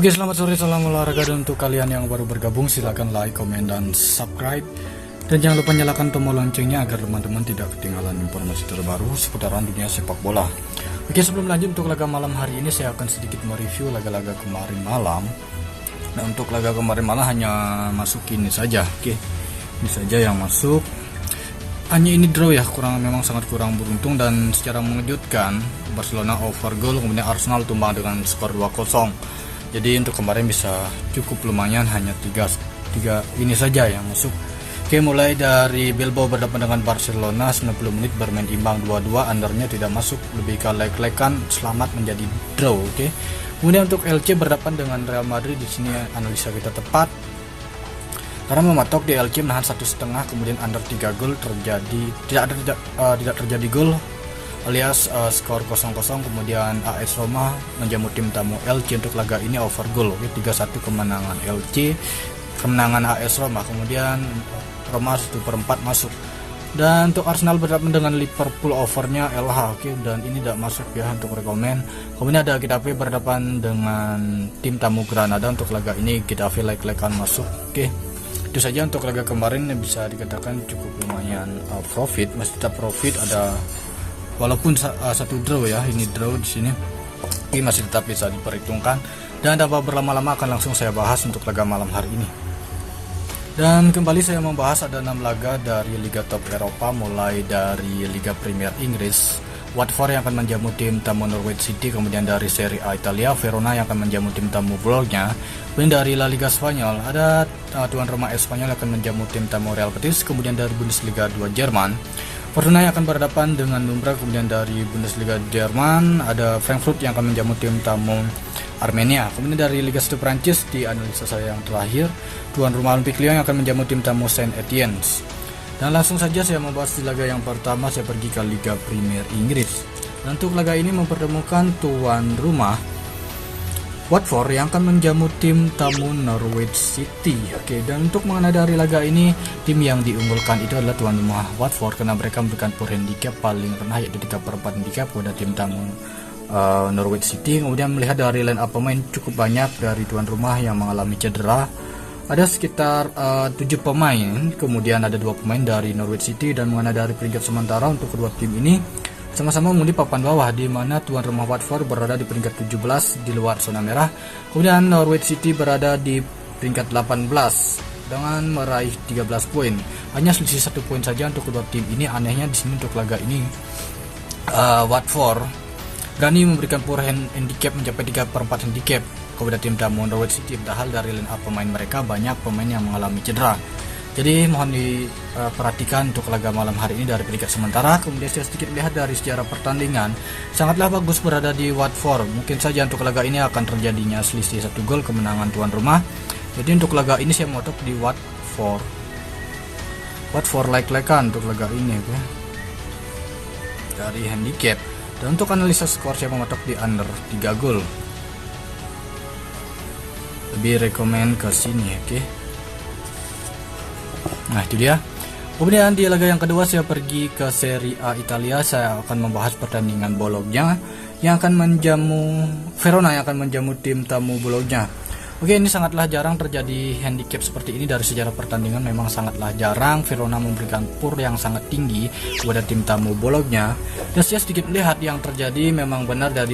Oke, selamat sore, salam olahraga. Dan untuk kalian yang baru bergabung, silahkan like, komen, dan subscribe. Dan jangan lupa nyalakan tombol loncengnya agar teman-teman tidak ketinggalan informasi terbaru seputaran dunia sepak bola. Oke, sebelum lanjut untuk laga malam hari ini, saya akan sedikit mereview laga-laga kemarin malam. Nah, untuk laga kemarin malam hanya masuk ini saja. Oke, ini saja yang masuk. Hanya ini draw ya, memang sangat kurang beruntung. Dan secara mengejutkan, Barcelona over goal, kemudian Arsenal tumbang dengan skor 2-0. Jadi untuk kemarin bisa cukup lumayan, hanya 3 ini saja yang masuk. Oke, mulai dari Bilbao berhadapan dengan Barcelona, 90 menit bermain imbang 2-2, undernya tidak masuk, lebih ke leg-legan, selamat menjadi draw. Oke. Kemudian untuk LC berhadapan dengan Real Madrid, di sini analisa kita tepat. Karena mematok di LC menahan 1,5, kemudian under 3 gol terjadi, tidak terjadi gol, alias skor 0-0. Kemudian AS Roma menjamu tim tamu LC untuk laga ini over goal. 3-1 kemenangan LC, kemenangan AS Roma. Kemudian Roma 1/4 masuk. Dan untuk Arsenal berhadapan dengan Liverpool, overnya LH. Oke, dan ini tidak masuk ya untuk rekomen. Kemudian ada Getafe berhadapan dengan tim tamu Granada, untuk laga ini Getafe leg-legan masuk. Oke, itu saja untuk laga kemarin, bisa dikatakan cukup lumayan profit, masih tetap profit, ada walaupun satu draw ya, ini draw di sini, ini masih tetap bisa diperhitungkan. Dan tanpa berlama-lama akan langsung saya bahas untuk laga malam hari ini. Dan kembali saya membahas ada 6 laga dari Liga Top Eropa, mulai dari Liga Premier Inggris, Watford yang akan menjamu tim tamu Norwich City. Kemudian dari Serie A Italia, Verona yang akan menjamu tim tamu Bologna. Kemudian dari La Liga Spanyol ada tuan rumah Espanyol yang akan menjamu tim tamu Real Betis. Kemudian dari Bundesliga 2 Jerman, Fortuna yang akan berhadapan dengan Numbra. Kemudian dari Bundesliga Jerman ada Frankfurt yang akan menjamu tim tamu Armenia. Kemudian dari Liga 1 Prancis, di analisa saya yang terakhir, tuan rumah Olympique Lyon yang akan menjamu tim tamu Saint Etienne. Dan langsung saja saya membahas di laga yang pertama, saya pergi ke Liga Premier Inggris. Dan untuk laga ini mempertemukan tuan rumah Watford yang akan menjamu tim tamu Norwich City. Oke, dan untuk mengenai dari laga ini, tim yang diunggulkan itu adalah tuan rumah Watford karena mereka memberikan poor handicap paling rendah, yaitu 3/4 handicap pada tim tamu Norwich City. Kemudian melihat dari line up pemain, cukup banyak dari tuan rumah yang mengalami cedera. Ada sekitar 7 pemain, kemudian ada 2 pemain dari Norwich City. Dan mengenai dari peringkat sementara untuk kedua tim ini sama-sama mengundi papan bawah, di mana tuan rumah Watford berada di peringkat 17 di luar zona merah. Kemudian Norwich City berada di peringkat 18 dengan meraih 13 poin. Hanya selisih 1 poin saja untuk kedua tim ini. Anehnya di sini untuk laga ini Watford berani memberikan poor handicap mencapai 3/4 handicap kepada tim tamu Norwich City, padahal dari line up pemain mereka banyak pemain yang mengalami cedera. Jadi mohon diperhatikan untuk laga malam hari ini dari peringkat sementara. Kemudian saya sedikit lihat dari sejarah pertandingan, sangatlah bagus berada di Watford. Mungkin saja untuk laga ini akan terjadinya selisih 1 gol kemenangan tuan rumah. Jadi untuk laga ini saya motok di Watford leg-legan untuk laga ini ya, dari handicap. Dan untuk analisa skor saya mematok di under 3 gol. Lebih rekomen ke sini, oke. Nah, itu dia. Kemudian di laga yang kedua saya pergi ke Serie A Italia. Saya akan membahas pertandingan Bologna yang akan menjamu Verona yang akan menjamu tim tamu Bologna. Oke, ini sangatlah jarang terjadi handicap seperti ini dari sejarah pertandingan. Memang sangatlah jarang Verona memberikan poor yang sangat tinggi kepada tim tamu Bologna. Dan saya sedikit melihat yang terjadi, memang benar dari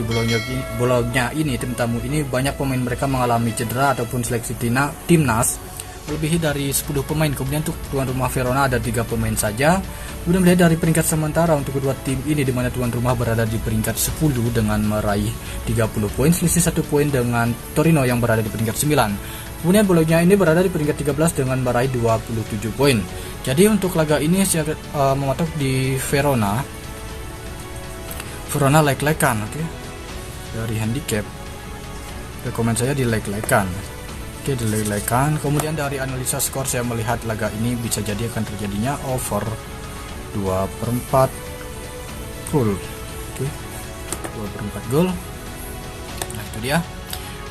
Bologna ini, tim tamu ini banyak pemain mereka mengalami cedera ataupun seleksi timnas, lebih dari 10 pemain. Kemudian untuk tuan rumah Verona ada 3 pemain saja. Kemudian melihat dari peringkat sementara untuk kedua tim ini, di mana tuan rumah berada di peringkat 10 dengan meraih 30 poin, selisih 1 poin dengan Torino yang berada di peringkat 9. Kemudian Bologna ini berada di peringkat 13 dengan meraih 27 poin. Jadi untuk laga ini saya mematok di Verona leg-legan, oke. Dari handicap, rekomen saya di leg-legan. Oke, di leg-legan. Kemudian dari analisa skor saya melihat laga ini bisa jadi akan terjadinya over 2/4 gol. Oke, 2/4 gol. Nah, itu dia.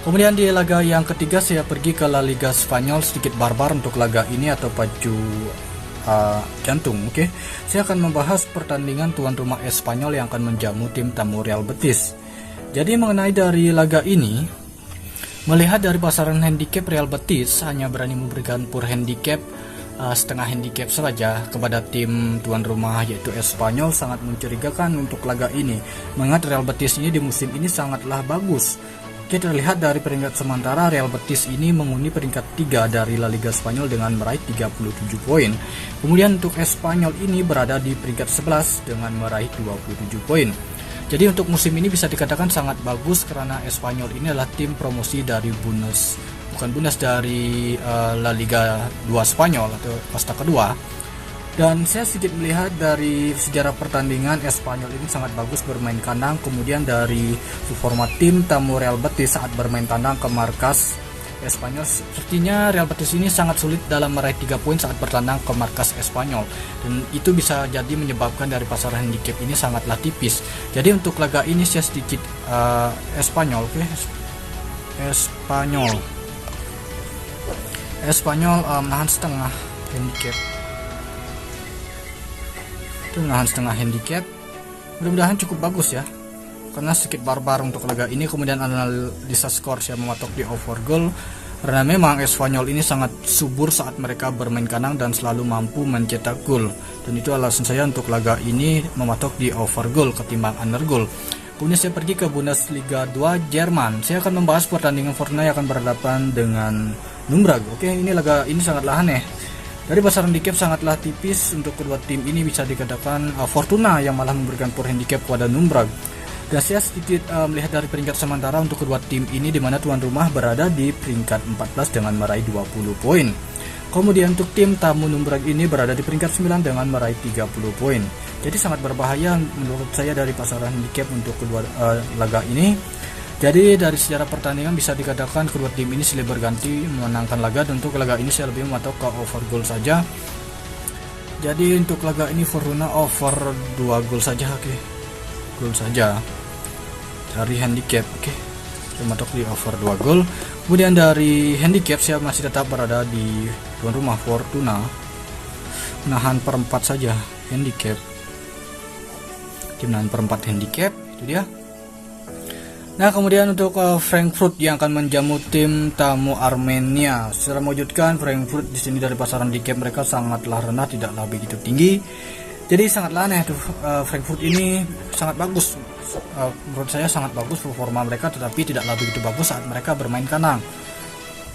Kemudian di laga yang ketiga saya pergi ke La Liga Spanyol, sedikit barbar untuk laga ini atau pacu jantung. Oke, saya akan membahas pertandingan tuan rumah Espanyol yang akan menjamu tim tamu Real Betis. Jadi mengenai dari laga ini, Melihat dari pasaran handicap, Real Betis hanya berani memberikan pure handicap setengah handicap saja kepada tim tuan rumah yaitu Espanyol. Sangat mencurigakan untuk laga ini, mengingat Real Betis ini di musim ini sangatlah bagus. Kita lihat dari peringkat sementara, Real Betis ini menghuni peringkat 3 dari La Liga Spanyol dengan meraih 37 poin. Kemudian untuk Espanyol ini berada di peringkat 11 dengan meraih 27 poin. Jadi untuk musim ini bisa dikatakan sangat bagus karena Espanyol ini adalah tim promosi dari dari La Liga 2 Spanyol atau kasta kedua. Dan saya sedikit melihat dari sejarah pertandingan, Espanyol ini sangat bagus bermain kandang. Kemudian dari performa tim tamu Real Betis saat bermain kandang ke markas Espanyol, sepertinya Real Betis ini sangat sulit dalam meraih 3 poin saat bertandang ke markas Espanyol, dan itu bisa jadi menyebabkan dari pasaran handicap ini sangatlah tipis. Jadi untuk laga ini saya sedikit Espanyol menahan setengah handicap. Menahan setengah handicap, mudah-mudahan cukup bagus ya, karena sedikit barbar untuk laga ini. Kemudian analisa skor saya mematok di over goal, karena memang Espanyol ini sangat subur saat mereka bermain kandang dan selalu mampu mencetak gol, dan itu alasan saya untuk laga ini mematok di over goal ketimbang under goal. Kemudian saya pergi ke Bundesliga 2 Jerman. Saya akan membahas pertandingan Fortuna yang akan berhadapan dengan Nürnberg. Oke, ini laga ini sangatlah aneh. Dari pasaran handicap sangatlah tipis untuk kedua tim ini, bisa dikatakan Fortuna yang malah memberikan pure handicap kepada Nürnberg. Dan saya sedikit melihat dari peringkat sementara untuk kedua tim ini, di mana tuan rumah berada di peringkat 14 dengan meraih 20 poin. Kemudian untuk tim tamu Nürnberg ini berada di peringkat 9 dengan meraih 30 poin. Jadi sangat berbahaya menurut saya dari pasaran handicap untuk kedua laga ini. Jadi dari sejarah pertandingan bisa dikatakan kedua tim ini silih berganti memenangkan laga, dan untuk laga ini saya lebih mematok ke over goal saja. Jadi untuk laga ini Fortuna over 2 gol saja, oke. Gol saja. Dari handicap, oke. Saya mematok di over 2 gol. Kemudian dari handicap saya masih tetap berada di tuan rumah Fortuna. Menahan perempat saja handicap. Menahan perempat handicap, itu dia. Nah, kemudian untuk Frankfurt yang akan menjamu tim tamu Armenia. Secara mewujudkan Frankfurt di sini dari pasaran handicap mereka sangatlah rendah, tidaklah begitu tinggi. Jadi sangatlah aneh tuh, Frankfurt ini sangat bagus. Menurut saya sangat bagus performa mereka, tetapi tidaklah begitu bagus saat mereka bermain kandang.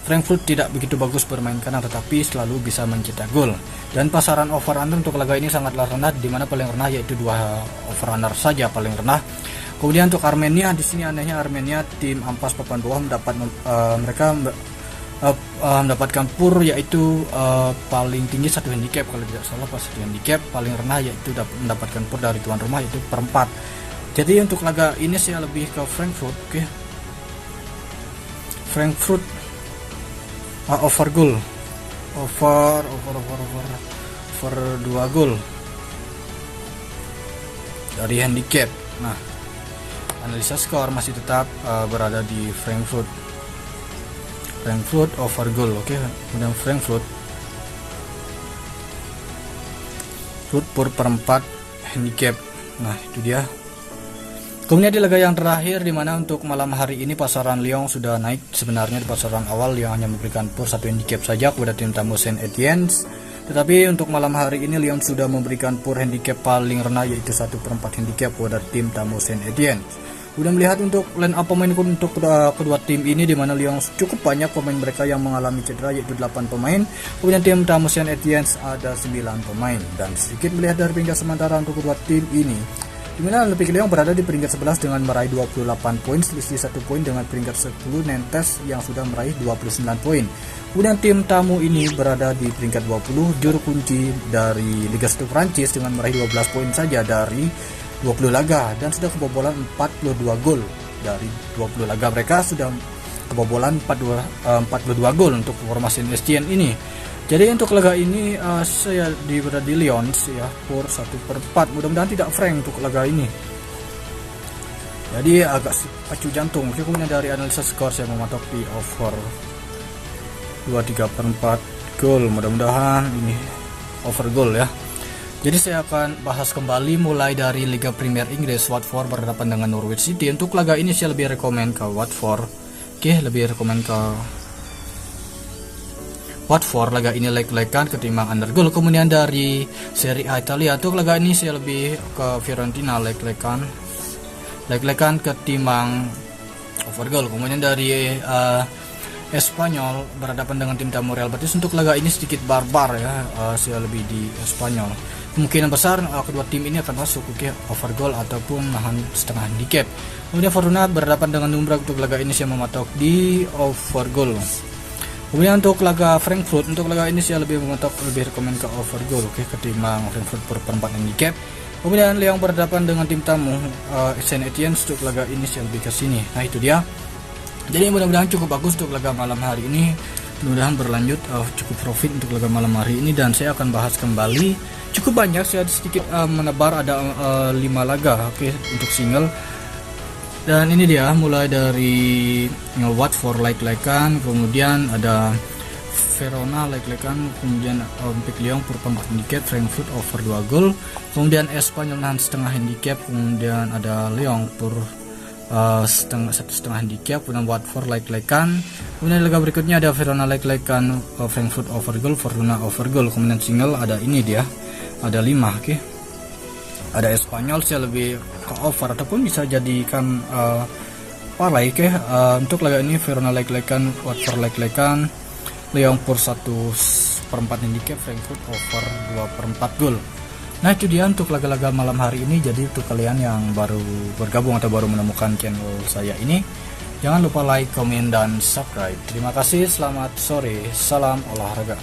Frankfurt tidak begitu bagus bermain kandang, tetapi selalu bisa mencetak gol. Dan pasaran over under untuk laga ini sangatlah rendah, di mana paling rendah yaitu 2 over under saja paling rendah. Kemudian untuk Armenia, di sini anehnya Armenia tim ampas papan bawah mendapatkan pur yaitu paling tinggi 1 handicap kalau tidak salah, pas 1 handicap. Paling rendah yaitu mendapatkan pur dari tuan rumah yaitu perempat. Jadi untuk laga ini saya lebih ke Frankfurt, oke. Frankfurt over goal, over 2 gol dari handicap. Nah, analisa skor masih tetap berada di Frankfurt over goal, oke. Kemudian Frankfurt pur perempat handicap. Nah, itu dia. Kemudian di laga yang terakhir, di mana untuk malam hari ini pasaran Lyon sudah naik. Sebenarnya di pasaran awal Lyon hanya memberikan pur 1 handicap saja kepada tim tamu Saint Etienne. Tetapi untuk malam hari ini Lyon sudah memberikan pur handicap paling rendah yaitu 1/4 handicap kepada tim tamu Saint Etienne. Udah melihat untuk line up pemain untuk kedua tim ini, di mana Lyon cukup banyak pemain mereka yang mengalami cedera yaitu 8 pemain. Kemudian tim tamu Saint Etienne ada 9 pemain. Dan sedikit melihat dari peringkat sementara untuk kedua tim ini, di mana Olympique Lyon berada di peringkat 11 dengan meraih 28 poin, selisih 1 poin dengan peringkat 10 Nantes yang sudah meraih 29 poin. Kemudian tim tamu ini berada di peringkat 20, juru kunci dari Liga 1 Prancis dengan meraih 12 poin saja dari 20 laga, dan sudah kebobolan 42 gol. Dari 20 laga mereka sudah kebobolan 42 gol untuk formasi Estienne ini. Jadi untuk laga ini saya berada di Lyon ya, pur 1/4. Mudah-mudahan tidak frank untuk laga ini. Jadi agak pacu jantung. Kemudian dari analisa skor saya mematok di over 23/4 gol. Mudah-mudahan ini over gol ya. Jadi saya akan bahas kembali mulai dari Liga Premier Inggris. Watford berhadapan dengan Norwich City. Untuk laga ini saya lebih rekomen ke Watford Oke, lebih rekomen ke Watford. Laga ini leg-legan ketimbang undergoal. Kemudian dari Serie A Italia untuk laga ini saya lebih ke Fiorentina, leg-legan ketimbang overgoal. Kemudian dari Espanyol berhadapan dengan tim tamu Real Betis. Untuk laga ini sedikit barbar ya, saya lebih di Espanyol. Kemungkinan besar kedua tim ini akan masuk ke overgoal ataupun nahan setengah handicap. Kemudian Fortuna berhadapan dengan Umbra. Untuk laga ini saya mematok di overgoal. Kemudian untuk laga Frankfurt, untuk laga ini saya lebih rekomen ke overgoal, ketimbang Frankfurt perempat handicap. Kemudian Lyon berhadapan dengan tim tamu Saint Etienne. Untuk laga ini saya lebih ke sini. Nah itu dia. Jadi mudah-mudahan cukup bagus untuk laga malam hari ini. Mudah-mudahan berlanjut, cukup profit untuk laga malam hari ini, dan saya akan bahas kembali cukup banyak. Saya sedikit menebar ada 5 laga untuk single. Dan ini dia, mulai dari Watford leg-legan, kemudian ada Verona leg-legan, kemudian Olympique Lyon perempat handicap, Frankfurt over 2 gol, kemudian Espanyol nahan setengah handicap, kemudian ada Lyon per setengah handicap, kemudian Watford leg-legan. Kemudian laga berikutnya ada Verona leg-legan, Frankfurt over goal, Fortuna over goal. Kemudian single ada ini dia, ada 5. Ada Espanyol saya lebih ke over ataupun bisa jadikan parlay. Untuk laga ini Verona leg-legan, Watford leg-legan, Lyon per 1/4 handicap, Frankfurt over 2/4 gol. Nah itu dia untuk laga-laga malam hari ini. Jadi untuk kalian yang baru bergabung atau baru menemukan channel saya ini, jangan lupa like, komen, dan subscribe. Terima kasih, selamat sore, salam olahraga.